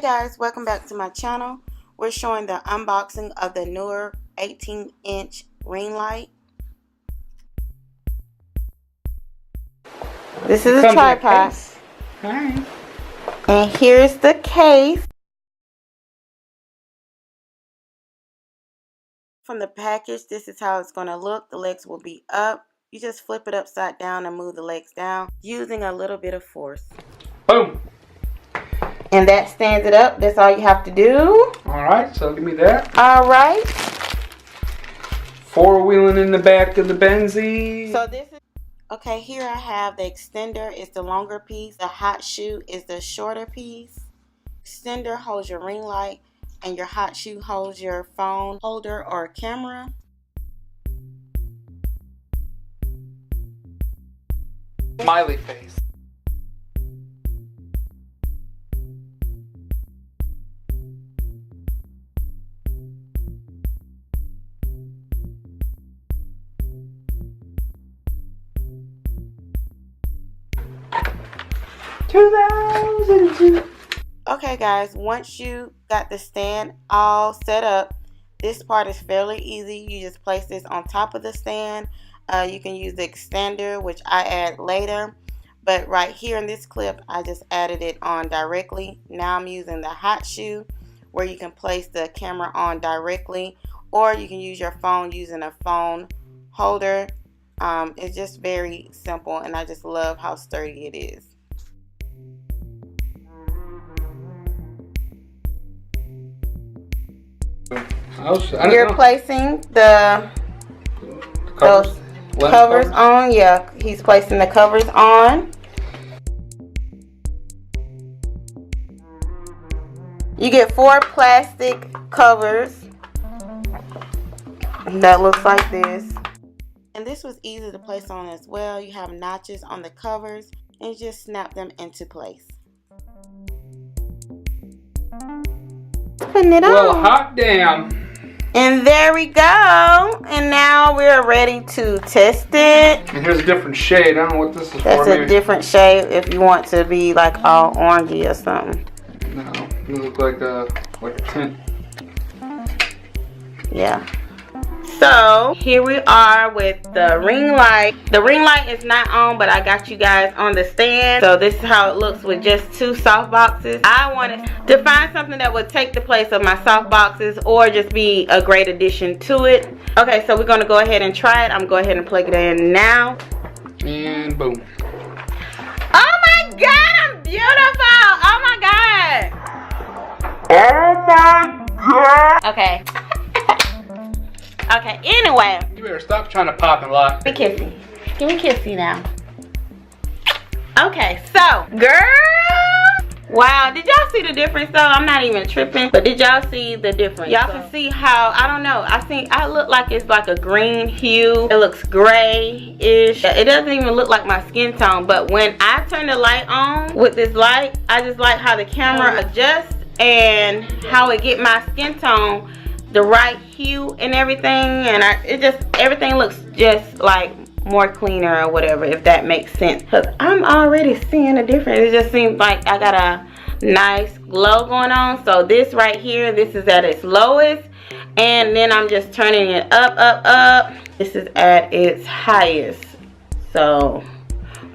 guys, welcome back to my channel. We're showing the unboxing of the newer 18-inch ring light. This is a tripod. Hi. And here's the case. From the package, this is how it's going to look. The legs will be up. You just flip it upside down and move the legs down using a little bit of force. Boom. And that stands it up. That's all you have to do. Alright, so give me that. Alright. Four-wheeling in the back of the Benzie. So this is, okay, here I have the extender. It's the longer piece. The hot shoe is the shorter piece. Extender holds your ring light, and your hot shoe holds your phone holder or camera. Smiley face. Okay guys, once you got the stand all set up, this part is fairly easy. You just place this on top of the stand. You can use the extender, which I add later, but right here in this clip I just added it on directly. Now I'm using the hot shoe, where you can place the camera on directly, or you can use your phone using a phone holder. It's just very simple, and I just love how sturdy it is. You're placing those covers on. Yeah, he's placing the covers on. You get 4 plastic covers that looks like this. And this was easy to place on as well. You have notches on the covers and you just snap them into place. Putting it on. Well, hot damn. And there we go. And now we're ready to test it. And here's a different shade. I don't know what this is for. That's a different shade if you want to be like all orangey or something. No, you look like a tint. Yeah. So here we are with the ring light. The ring light is not on, but I got you guys on the stand. So this is how it looks with just 2 soft boxes. I wanted to find something that would take the place of my soft boxes or just be a great addition to it. Okay, so we're going to go ahead and try it. I'm going to go ahead and plug it in now. And boom. Oh my God, I'm beautiful. Oh my God. Oh my God. Okay. Okay, anyway. You better stop trying to pop and lock. Give me kissy. Give me kissy now. Okay, so, girl. Wow, did y'all see the difference though? I'm not even tripping, but did y'all see the difference? Y'all can see how, I don't know, I look like it's like a green hue. It looks gray-ish. It doesn't even look like my skin tone, but when I turn the light on with this light, I just like how the camera adjusts and how it get my skin tone the right hue and everything, and everything looks just like more cleaner or whatever, if that makes sense, because I'm already seeing a difference. It just seems like I got a nice glow going on. So this right here, this is at its lowest, and then I'm just turning it up. This is at its highest, so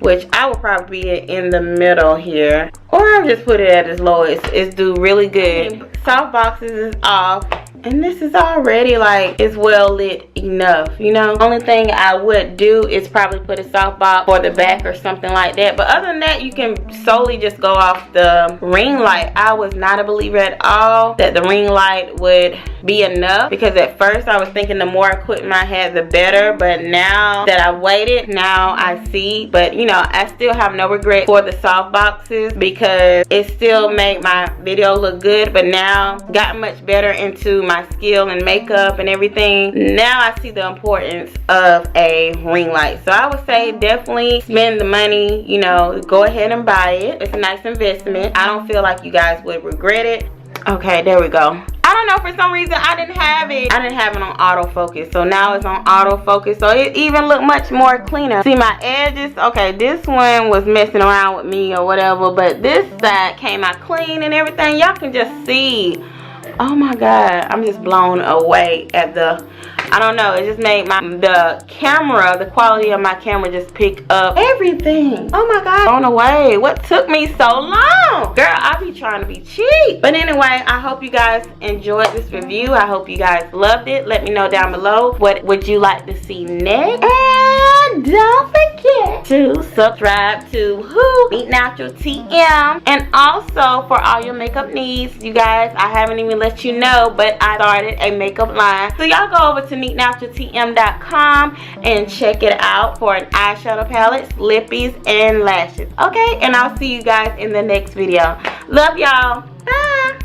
which I will probably be in the middle here, or I'll just put it at its lowest. It's do really good. Soft boxes is off, and this is already like it's well lit enough, you know. Only thing I would do is probably put a soft box for the back or something like that, but other than that, you can solely just go off the ring light. I was not a believer at all that the ring light would be enough, because at first I was thinking the more equipment I had the better, but now that I've waited, now I see. But you know, I still have no regret for the soft boxes, because it still made my video look good, but now got much better into my skill and makeup and everything. Now I see the importance of a ring light. So I would say definitely spend the money, you know, go ahead and buy it. It's a nice investment. I don't feel like you guys would regret it. Okay, there we go. I don't know, for some reason I didn't have it on autofocus, so now it's on autofocus, so it even looked much more cleaner. See my edges? Okay, this one was messing around with me or whatever, but this side came out clean and everything. Y'all can just see. Oh my god, I'm just blown away at the, I don't know, it just made the camera, the quality of my camera just pick up everything. Oh my god, blown away. What took me so long? Girl, I be trying to be cheap. But anyway, I hope you guys enjoyed this review. I hope you guys loved it. Let me know down below, what would you like to see next? And don't forget to subscribe to Niquenaturaltm. And also for all your makeup needs, you guys, I haven't even let you know, but I started a makeup line. So y'all go over to Niquenaturaltm.com and check it out for an eyeshadow palette, lippies, and lashes. Okay, and I'll see you guys in the next video. Love y'all. Bye.